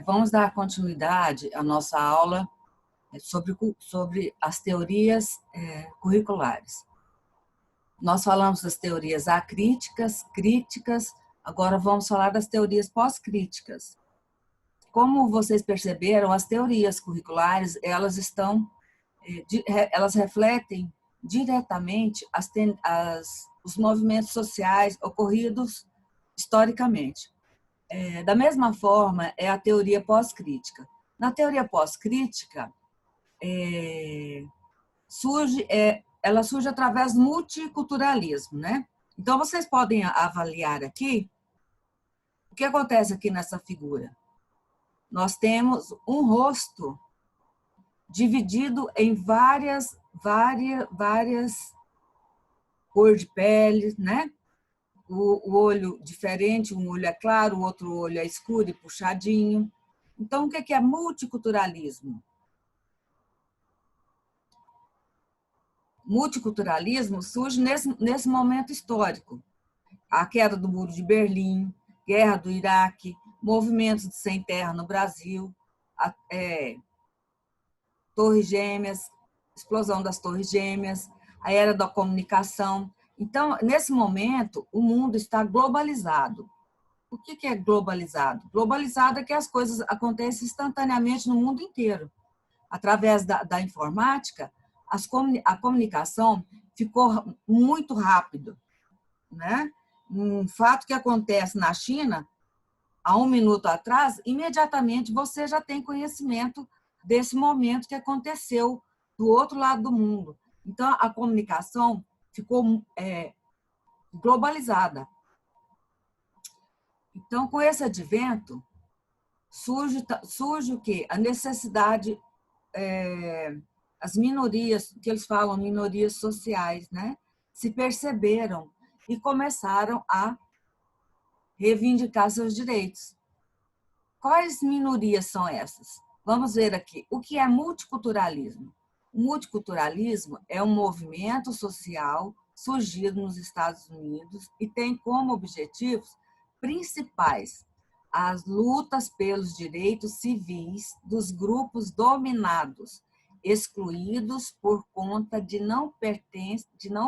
Vamos dar continuidade à nossa aula sobre as teorias curriculares. Nós falamos das teorias acríticas, críticas, agora vamos falar das teorias pós-críticas. Como vocês perceberam, as teorias curriculares, elas refletem diretamente os movimentos sociais ocorridos historicamente. Da mesma forma, é a teoria pós-crítica. Na teoria pós-crítica, ela surge através do multiculturalismo, né? Então, vocês podem avaliar aqui o que acontece aqui nessa figura. Nós temos um rosto dividido em várias cores de pele, né? O olho diferente, um olho é claro, o outro olho é escuro e puxadinho. Então, o que é multiculturalismo? Multiculturalismo surge nesse momento histórico. A queda do Muro de Berlim, guerra do Iraque, movimentos de sem terra no Brasil, Torres Gêmeas, explosão das Torres Gêmeas, a era da comunicação. Então, nesse momento, o mundo está globalizado. O que é globalizado? Globalizado é que as coisas acontecem instantaneamente no mundo inteiro. Através da informática, a comunicação ficou muito rápido, né? Um fato que acontece na China, há 1 minuto atrás, imediatamente você já tem conhecimento desse momento que aconteceu do outro lado do mundo. Então, a comunicação ficou globalizada. Então, com esse advento, surge o quê? A necessidade, as minorias, que eles falam minorias sociais, né? Se perceberam e começaram a reivindicar seus direitos. Quais minorias são essas? Vamos ver aqui. O que é multiculturalismo? O multiculturalismo é um movimento social surgido nos Estados Unidos e tem como objetivos principais as lutas pelos direitos civis dos grupos dominados, excluídos por conta de não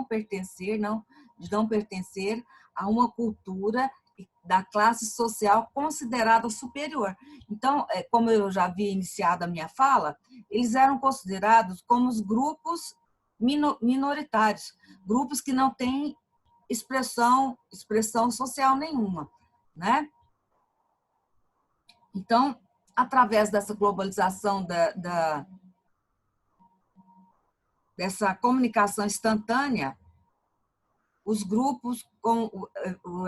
pertencer a uma cultura da classe social considerada superior. Então, como eu já havia iniciado a minha fala, eles eram considerados como os grupos minoritários, grupos que não têm expressão social nenhuma, né? Então, através dessa globalização dessa comunicação instantânea, os grupos com o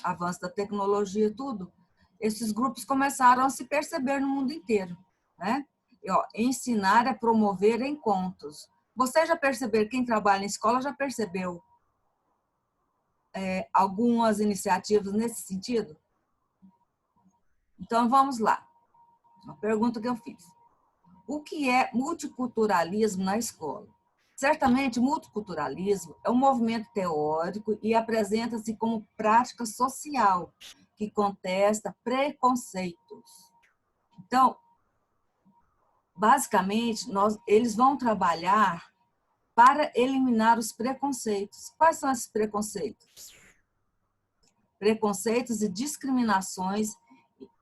avanço da tecnologia e tudo, esses grupos começaram a se perceber no mundo inteiro, né? Ensinar é promover encontros. Você já percebeu, quem trabalha em escola já percebeu algumas iniciativas nesse sentido? Então, vamos lá. Uma pergunta que eu fiz. O que é multiculturalismo na escola? Certamente, multiculturalismo é um movimento teórico e apresenta-se como prática social que contesta preconceitos. Então, basicamente, eles vão trabalhar para eliminar os preconceitos. Quais são esses preconceitos? Preconceitos e discriminações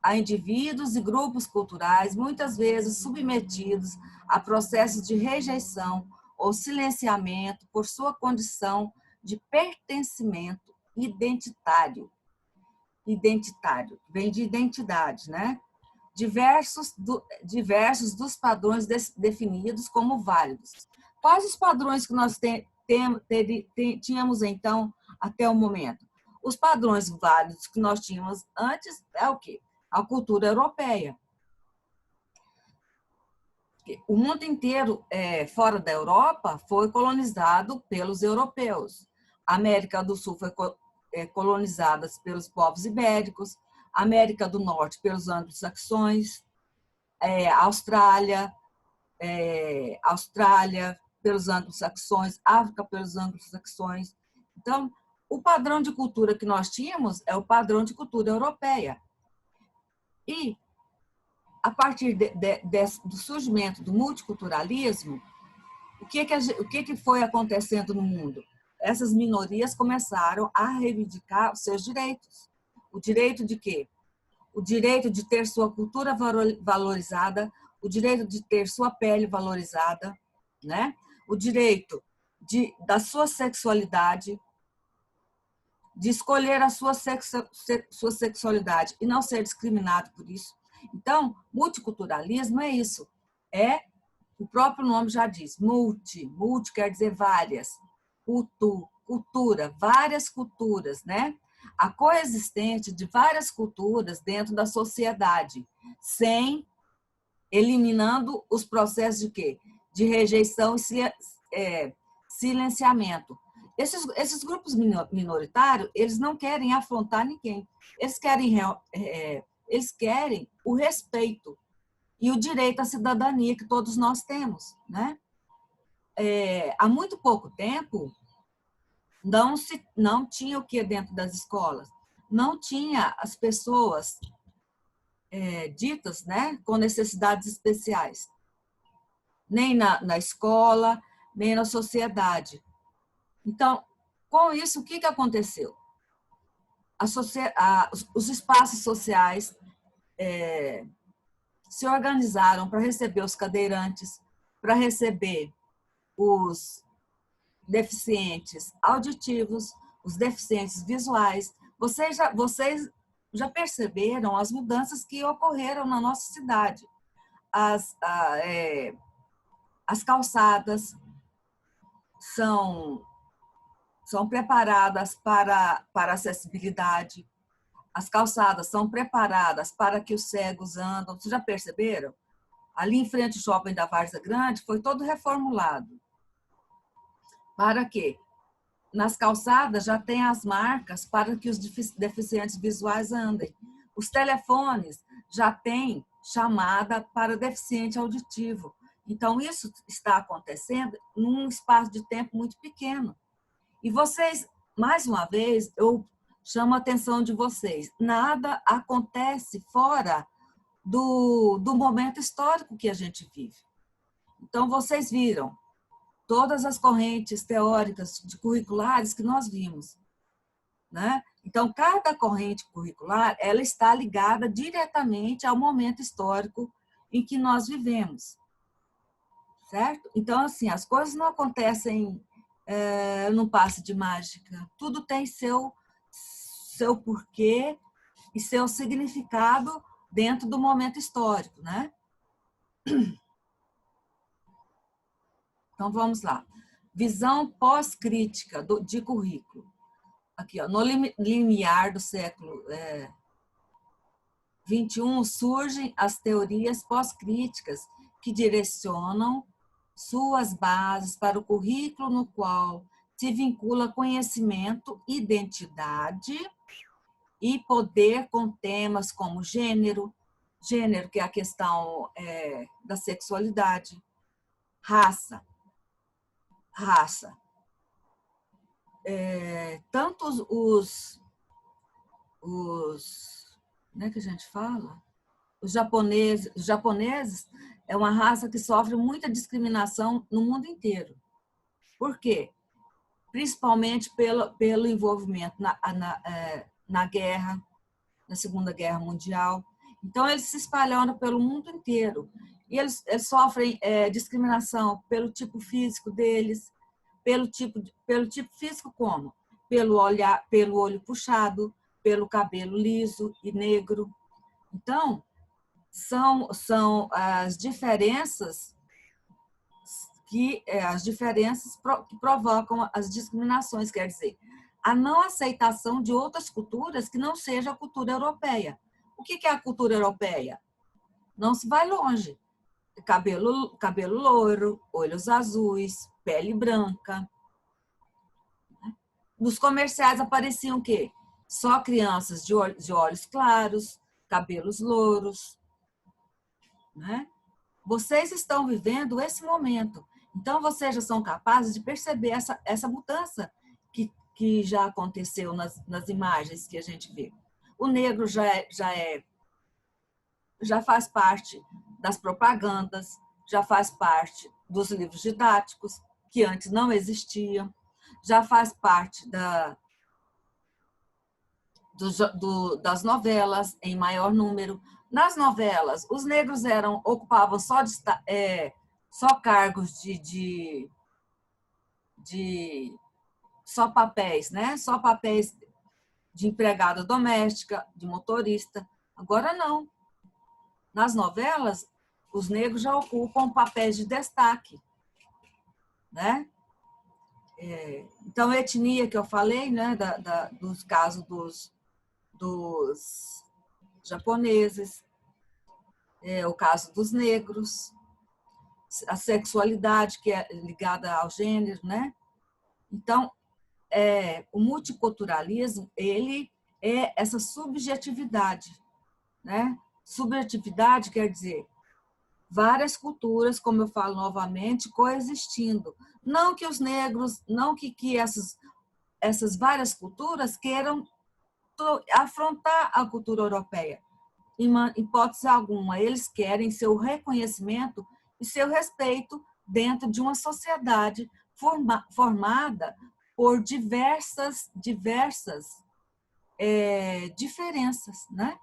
a indivíduos e grupos culturais, muitas vezes submetidos a processos de rejeição ou silenciamento por sua condição de pertencimento identitário. Identitário, vem de identidade, né? Diversos dos padrões definidos como válidos. Quais os padrões que nós tínhamos, então, até o momento? Os padrões válidos que nós tínhamos antes é o quê? A cultura europeia. O mundo inteiro, fora da Europa, foi colonizado pelos europeus. A América do Sul foi colonizada pelos povos ibéricos, a América do Norte pelos anglo-saxões, Austrália pelos anglo-saxões, África pelos anglo-saxões. Então, o padrão de cultura que nós tínhamos é o padrão de cultura europeia. E, a partir do surgimento do multiculturalismo, o que foi acontecendo no mundo? Essas minorias começaram a reivindicar os seus direitos. O direito de quê? O direito de ter sua cultura valorizada, o direito de ter sua pele valorizada, né? O direito da sua sexualidade, de escolher a sua sexualidade e não ser discriminado por isso. Então, multiculturalismo é isso. O próprio nome já diz, multi quer dizer várias, cultura, várias culturas, né? A coexistência de várias culturas dentro da sociedade, eliminando os processos de quê? De rejeição e silenciamento. Esses grupos minoritários, eles não querem afrontar ninguém. Eles querem o respeito e o direito à cidadania que todos nós temos, né? Há muito pouco tempo, não tinha o que dentro das escolas? Não tinha as pessoas ditas, né, com necessidades especiais, nem na escola, nem na sociedade. Então, com isso, o que aconteceu? Os espaços sociais se organizaram para receber os cadeirantes, para receber os deficientes auditivos, os deficientes visuais. Vocês já perceberam as mudanças que ocorreram na nossa cidade? As calçadas são preparadas para acessibilidade, as calçadas são preparadas para que os cegos andam. Vocês já perceberam? Ali em frente ao shopping da Várzea Grande foi todo reformulado. Para quê? Nas calçadas já tem as marcas para que os deficientes visuais andem. Os telefones já têm chamada para deficiente auditivo. Então, isso está acontecendo num espaço de tempo muito pequeno. E vocês, mais uma vez, eu chamo a atenção de vocês, nada acontece fora do momento histórico que a gente vive. Então, vocês viram todas as correntes teóricas curriculares que nós vimos, né? Então, cada corrente curricular, ela está ligada diretamente ao momento histórico em que nós vivemos, certo? Então, assim, as coisas não acontecem num passe de mágica. Tudo tem seu porquê e seu significado dentro do momento histórico, né? Então, vamos lá. Visão pós-crítica de currículo. Aqui, ó, no limiar do século XXI, surgem as teorias pós-críticas que direcionam suas bases para o currículo no qual se vincula conhecimento, identidade e poder com temas como gênero, que é a questão da sexualidade, raça. Tanto os como é que a gente fala? Os japoneses é uma raça que sofre muita discriminação no mundo inteiro. Por quê? Principalmente pelo envolvimento na guerra, na Segunda Guerra Mundial. Então, eles se espalharam pelo mundo inteiro. E eles sofrem discriminação pelo tipo físico deles, pelo tipo físico como? Pelo olho puxado, pelo cabelo liso e negro. Então, são as diferenças que provocam as discriminações, quer dizer, a não aceitação de outras culturas que não seja a cultura europeia. O que é a cultura europeia? Não se vai longe. Cabelo loiro, olhos azuis, pele branca. Nos comerciais apareciam o quê? Só crianças de olhos claros, cabelos louros, né? Vocês estão vivendo esse momento. Então, vocês já são capazes de perceber essa mudança que já aconteceu nas imagens que a gente vê. O negro já é já faz parte das propagandas, já faz parte dos livros didáticos, que antes não existiam, já faz parte das novelas em maior número. Nas novelas, os negros ocupavam só cargos só papéis, né? Só papéis de empregada doméstica, de motorista. Agora não. Nas novelas, os negros já ocupam papéis de destaque, né? Então, a etnia que eu falei, né, dos casos dos japoneses, o caso dos negros, a sexualidade que é ligada ao gênero, né? Então, o multiculturalismo, ele é essa subjetividade, né? Subjetividade quer dizer várias culturas, como eu falo novamente, coexistindo. Não que os negros, não que essas várias culturas queiram afrontar a cultura europeia. Em hipótese alguma, eles querem seu reconhecimento e seu respeito dentro de uma sociedade formada por diversas diferenças, né?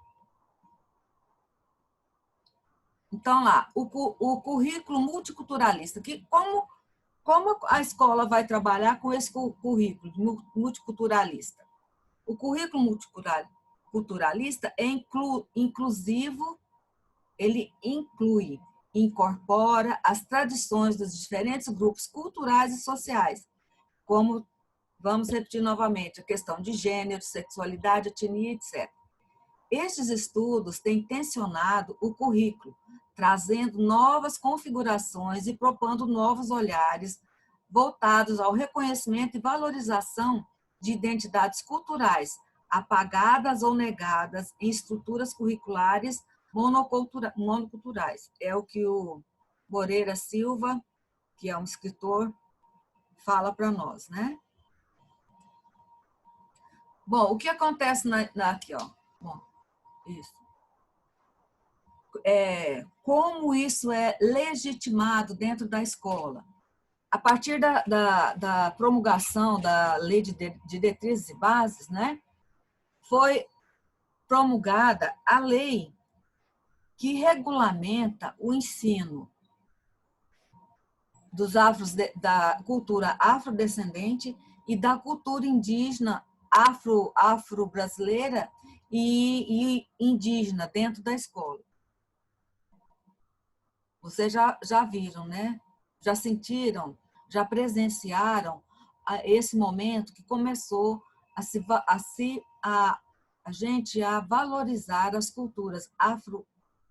Então, lá, o currículo multiculturalista, como a escola vai trabalhar com esse currículo multiculturalista? O currículo multiculturalista é inclusivo, ele incorpora as tradições dos diferentes grupos culturais e sociais, como, vamos repetir novamente, a questão de gênero, sexualidade, etnia, etc. Estes estudos têm tensionado o currículo, trazendo novas configurações e propondo novos olhares voltados ao reconhecimento e valorização de identidades culturais, apagadas ou negadas em estruturas curriculares monoculturais. É o que o Moreira Silva, que é um escritor, fala para nós, né? Bom, o que acontece aqui, ó? Bom, isso. Como isso é legitimado dentro da escola. A partir da promulgação da Lei de Diretrizes e Bases, né, foi promulgada a lei que regulamenta o ensino da cultura afrodescendente e da cultura indígena afro-brasileira e indígena dentro da escola. Vocês já viram, né? Já sentiram, já presenciaram esse momento que começou a gente a valorizar as culturas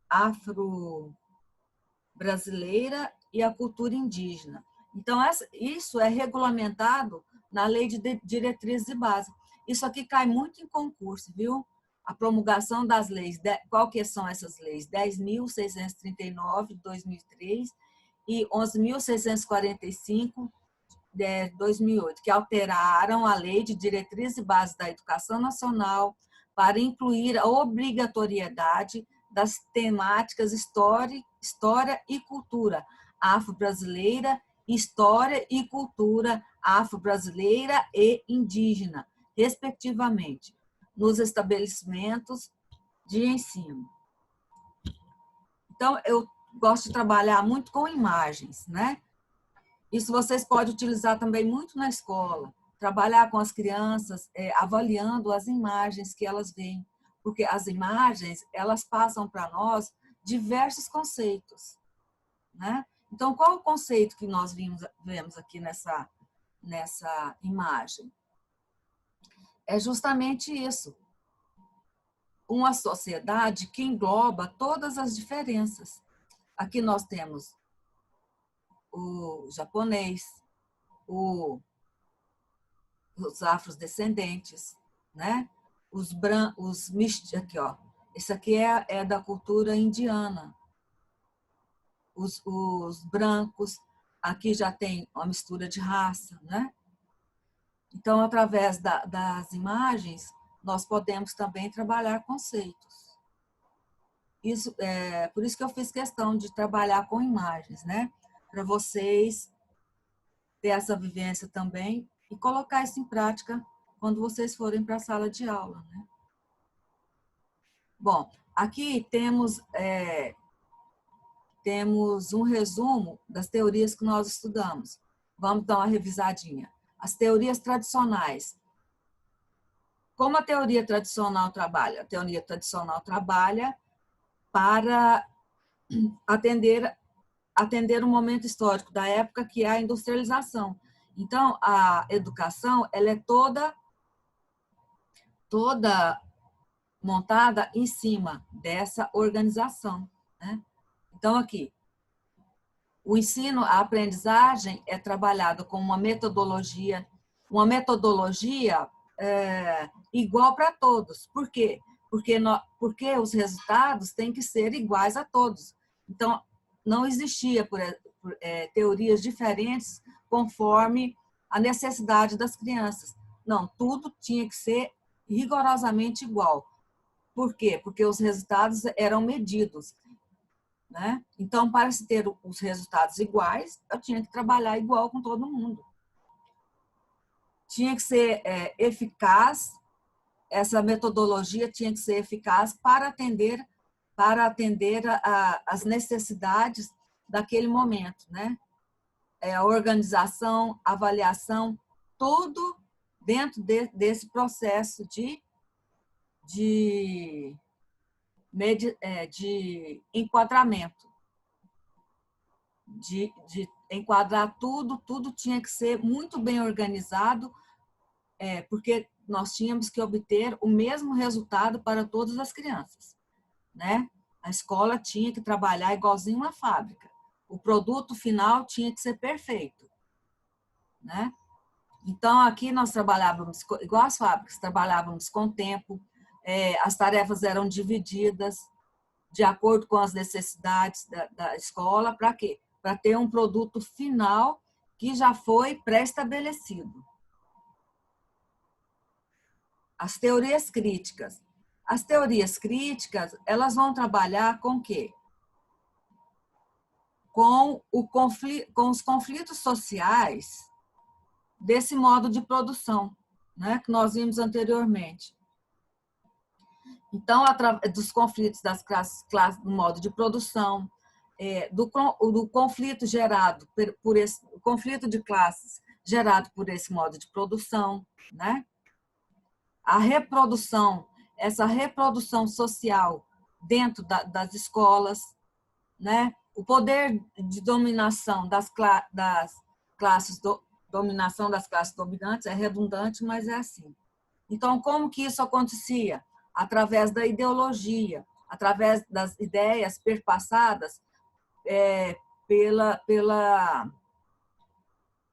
afro-brasileira e a cultura indígena. Então, isso é regulamentado na Lei de Diretrizes e Bases. Isso aqui cai muito em concurso, viu? A promulgação das leis, qual que são essas leis? 10.639, de 2003, e 11.645, de 2008, que alteraram a Lei de Diretrizes e Bases da Educação Nacional para incluir a obrigatoriedade das temáticas história e cultura afro-brasileira, história e cultura afro-brasileira e indígena, respectivamente, nos estabelecimentos de ensino. Então, eu gosto de trabalhar muito com imagens, né? Isso vocês podem utilizar também muito na escola, trabalhar com as crianças, avaliando as imagens que elas veem, porque as imagens, elas passam para nós diversos conceitos, né? Então, qual o conceito que nós vemos aqui nessa imagem? É justamente isso. Uma sociedade que engloba todas as diferenças. Aqui nós temos o japonês, os afrodescendentes, né? Os aqui, ó. Esse aqui é da cultura indiana. Os brancos, aqui já tem uma mistura de raça, né? Então, através das imagens, nós podemos também trabalhar conceitos. por isso que eu fiz questão de trabalhar com imagens, né? Para vocês ter essa vivência também e colocar isso em prática quando vocês forem para a sala de aula, né? Bom, aqui temos um resumo das teorias que nós estudamos. Vamos dar uma revisadinha. As teorias tradicionais. Como a teoria tradicional trabalha? A teoria tradicional trabalha para atender um momento histórico da época que é a industrialização. Então, a educação ela é toda montada em cima dessa organização, né? Então, aqui, o ensino, a aprendizagem é trabalhado com uma metodologia igual para todos. Por quê? Porque os resultados têm que ser iguais a todos. Então, não existia teorias diferentes conforme a necessidade das crianças. Não, tudo tinha que ser rigorosamente igual. Por quê? Porque os resultados eram medidos, né? Então, para se ter os resultados iguais, eu tinha que trabalhar igual com todo mundo. Tinha que ser eficaz, essa metodologia tinha que ser eficaz para atender as necessidades daquele momento, né? A organização, avaliação, tudo dentro desse processo de enquadramento, de enquadrar tudo tinha que ser muito bem organizado, porque nós tínhamos que obter o mesmo resultado para todas as crianças, né? A escola tinha que trabalhar igualzinho uma fábrica. O produto final tinha que ser perfeito, né? Então, aqui nós trabalhávamos, igual as fábricas, trabalhávamos com tempo, as tarefas eram divididas de acordo com as necessidades da escola. Para quê? Para ter um produto final que já foi pré-estabelecido. As teorias críticas. As teorias críticas, elas vão trabalhar com o quê? Com os conflitos sociais desse modo de produção, né, que nós vimos anteriormente. Então, através dos conflitos das classes do modo de produção, do conflito gerado por esse conflito de classes gerado por esse modo de produção, né? A reprodução, essa reprodução social dentro das escolas, né? O poder de dominação das classes dominação das classes dominantes é redundante, mas é assim. Então, como que isso acontecia? Através da ideologia, através das ideias perpassadas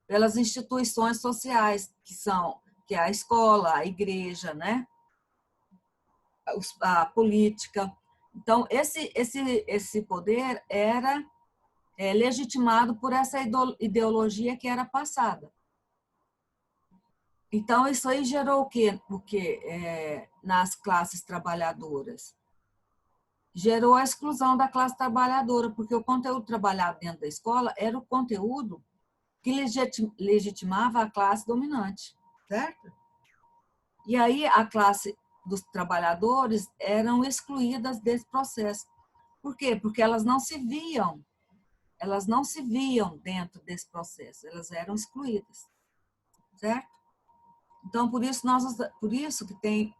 pelas instituições sociais, que é a escola, a igreja, né? A política. Então, esse poder era legitimado por essa ideologia que era passada. Então, isso aí gerou o quê? Nas classes trabalhadoras? Gerou a exclusão da classe trabalhadora, porque o conteúdo trabalhado dentro da escola era o conteúdo que legitimava a classe dominante, certo? E aí a classe dos trabalhadores eram excluídas desse processo. Por quê? Porque elas não se viam dentro desse processo, elas eram excluídas, certo? Então, por isso que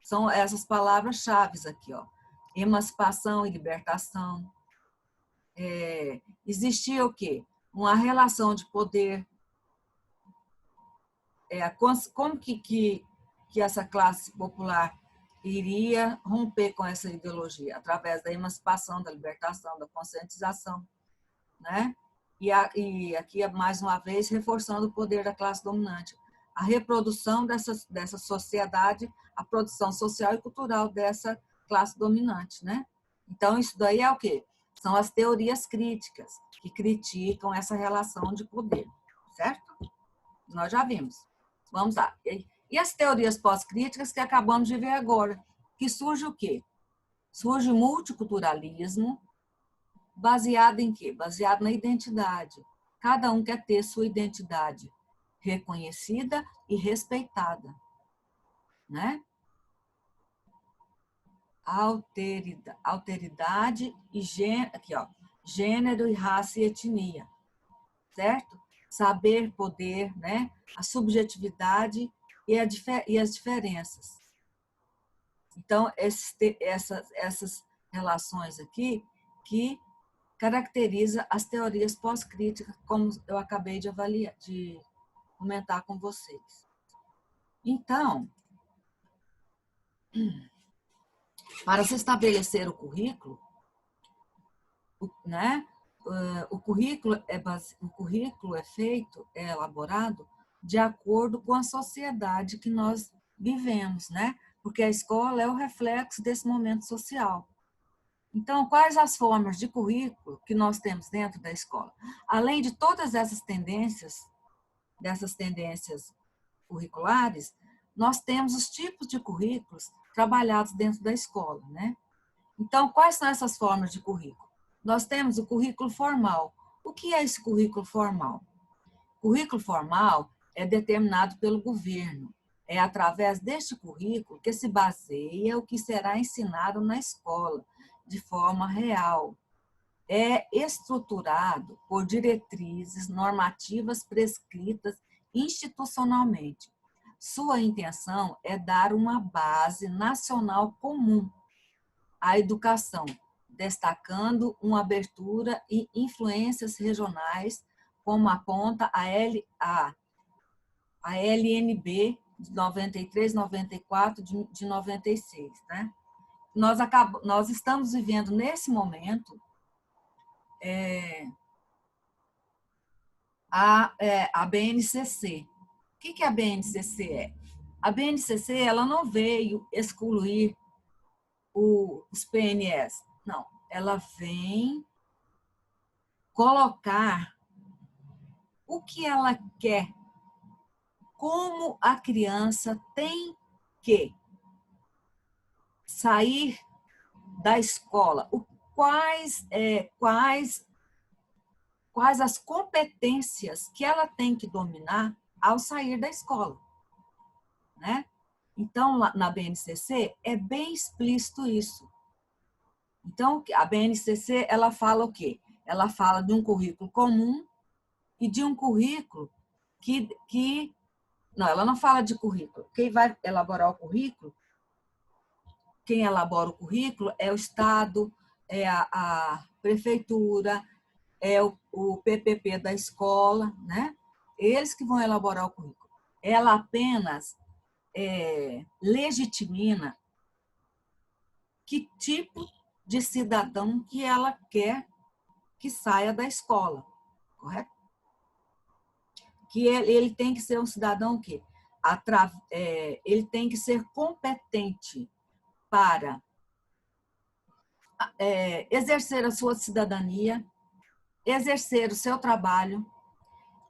são essas palavras-chave aqui, ó. Emancipação e libertação. Existia o quê? Uma relação de poder. Como que essa classe popular iria romper com essa ideologia? Através da emancipação, da libertação, da conscientização, né? E aqui, mais uma vez, reforçando o poder da classe dominante. A reprodução dessa sociedade, a produção social e cultural dessa classe dominante, né? Então, isso daí é o quê? São as teorias críticas, que criticam essa relação de poder, certo? Nós já vimos. Vamos lá. E as teorias pós-críticas que acabamos de ver agora, que surge o quê? Surge o multiculturalismo, baseado em quê? Baseado na identidade. Cada um quer ter sua identidade reconhecida e respeitada, né? Alteridade e gênero, aqui, ó, gênero e raça e etnia, certo? Saber, poder, né? A subjetividade e as diferenças. Então, essas relações aqui que caracteriza as teorias pós-críticas, como eu acabei de comentar com vocês. Então, para se estabelecer o currículo, né, o currículo é feito, é elaborado de acordo com a sociedade que nós vivemos, né? Porque a escola é o reflexo desse momento social. Então, quais as formas de currículo que nós temos dentro da escola? Além de todas dessas tendências curriculares, nós temos os tipos de currículos trabalhados dentro da escola, né? Então, quais são essas formas de currículo? Nós temos o currículo formal. O que é esse currículo formal? O currículo formal é determinado pelo governo. É através deste currículo que se baseia o que será ensinado na escola, de forma real. É estruturado por diretrizes normativas prescritas institucionalmente. Sua intenção é dar uma base nacional comum à educação, destacando uma abertura e influências regionais, como aponta a LNB de 93, 94, de 96. Né? Nós estamos vivendo nesse momento a BNCC. O que a BNCC é? A BNCC ela não veio excluir os PNS, não. Ela vem colocar o que ela quer, como a criança tem que sair da escola, quais as competências que ela tem que dominar ao sair da escola, né? Então, na BNCC, é bem explícito isso. Então, a BNCC, ela fala o quê? Ela fala de um currículo comum e de um currículo que não, ela não fala de currículo. Quem vai elaborar o currículo, quem elabora o currículo é o Estado, é a prefeitura, é o PPP da escola, né? Eles que vão elaborar o currículo. Ela apenas legitima que tipo de cidadão que ela quer que saia da escola, correto? Que ele tem que ser um cidadão que ele tem que ser competente para exercer a sua cidadania, exercer o seu trabalho,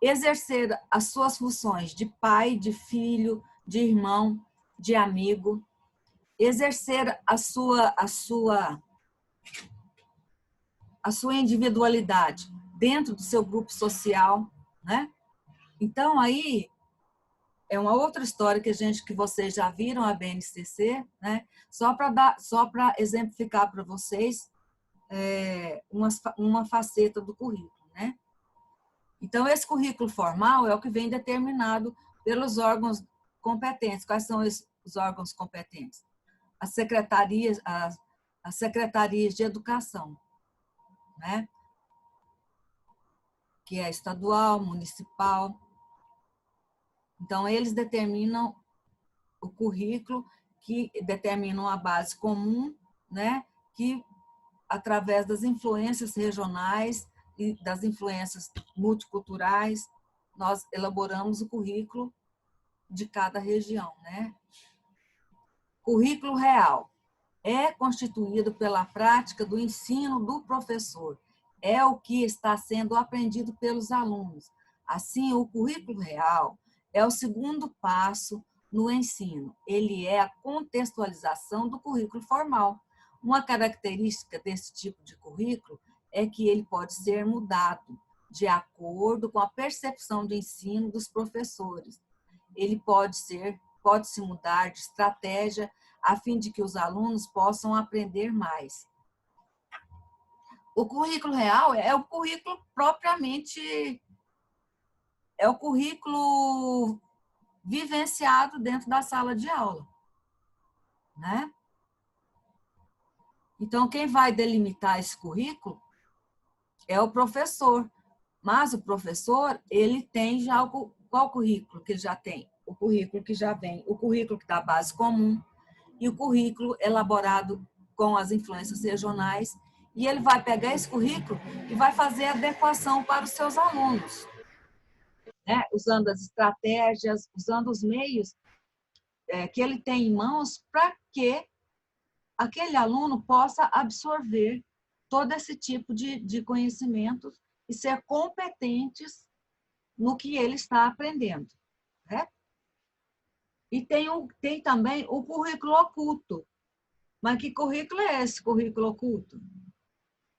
exercer as suas funções de pai, de filho, de irmão, de amigo, exercer a sua individualidade dentro do seu grupo social, né? Então, aí é uma outra história que vocês já viram a BNCC, né? Só para exemplificar para vocês uma faceta do currículo, né? Então, esse currículo formal é o que vem determinado pelos órgãos competentes. Quais são os órgãos competentes? As secretarias de educação, né? Que é estadual, municipal. Então, eles determinam o currículo, que determinam a base comum, né? Que, através das influências regionais e das influências multiculturais, nós elaboramos o currículo de cada região, né? Currículo real é constituído pela prática do ensino do professor, é o que está sendo aprendido pelos alunos. Assim, o currículo real é o segundo passo no ensino. Ele é a contextualização do currículo formal. Uma característica desse tipo de currículo é que ele pode ser mudado de acordo com a percepção de ensino dos professores. Ele pode se mudar de estratégia a fim de que os alunos possam aprender mais. O currículo real é o currículo propriamente, é o currículo vivenciado dentro da sala de aula, né? Então, quem vai delimitar esse currículo é o professor. Mas o professor, ele tem já qual currículo que ele já tem? O currículo que já vem, o currículo que dá base comum e o currículo elaborado com as influências regionais. E ele vai pegar esse currículo e vai fazer adequação para os seus alunos, né? Usando as estratégias, usando os meios que ele tem em mãos para que aquele aluno possa absorver todo esse tipo de conhecimentos e ser competentes no que ele está aprendendo, né? E tem também o currículo oculto. Mas que currículo é esse, currículo oculto?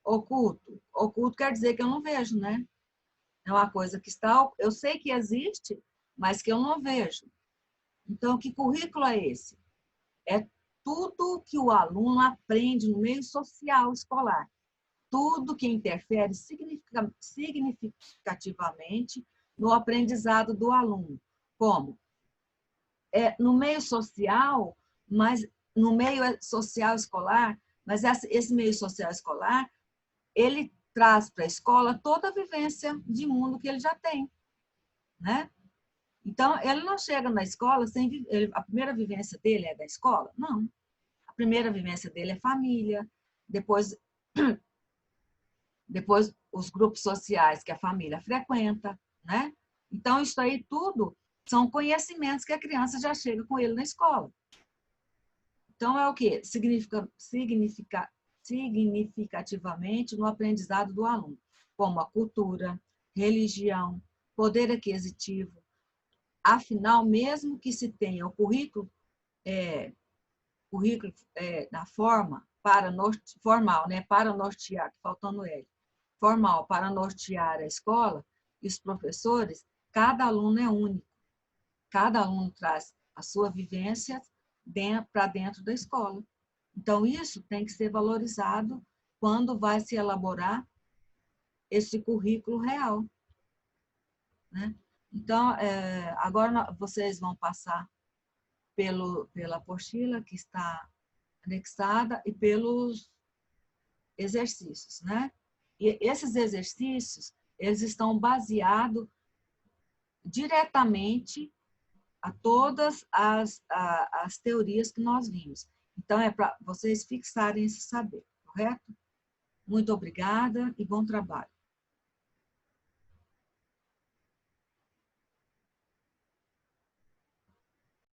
Oculto. Oculto quer dizer que eu não vejo, né? É uma coisa que está... Eu sei que existe, mas que eu não vejo. Então, que currículo é esse? É tudo que o aluno aprende no meio social escolar. Tudo que interfere significativamente no aprendizado do aluno. Como? No meio social, mas no meio social escolar, mas esse meio social escolar, ele traz para a escola toda a vivência de mundo que ele já tem, né? Então, ele não chega na escola sem... A primeira vivência dele é da escola? Não. A primeira vivência dele é família, depois os grupos sociais que a família frequenta, né? Então, isso aí tudo são conhecimentos que a criança já chega com ele na escola. Então, é o quê? Significativamente no aprendizado do aluno, como a cultura, religião, poder aquisitivo. Afinal, mesmo que se tenha o currículo na forma formal, né, para nortear, faltando L, formal para nortear a escola e os professores, cada aluno é único. Cada aluno traz a sua vivência para dentro da escola. Então, isso tem que ser valorizado quando vai se elaborar esse currículo real, né? Então, agora vocês vão passar pela apostila que está anexada e pelos exercícios, né? E esses exercícios, eles estão baseados diretamente a todas as teorias que nós vimos. Então, é para vocês fixarem esse saber, correto? Muito obrigada e bom trabalho.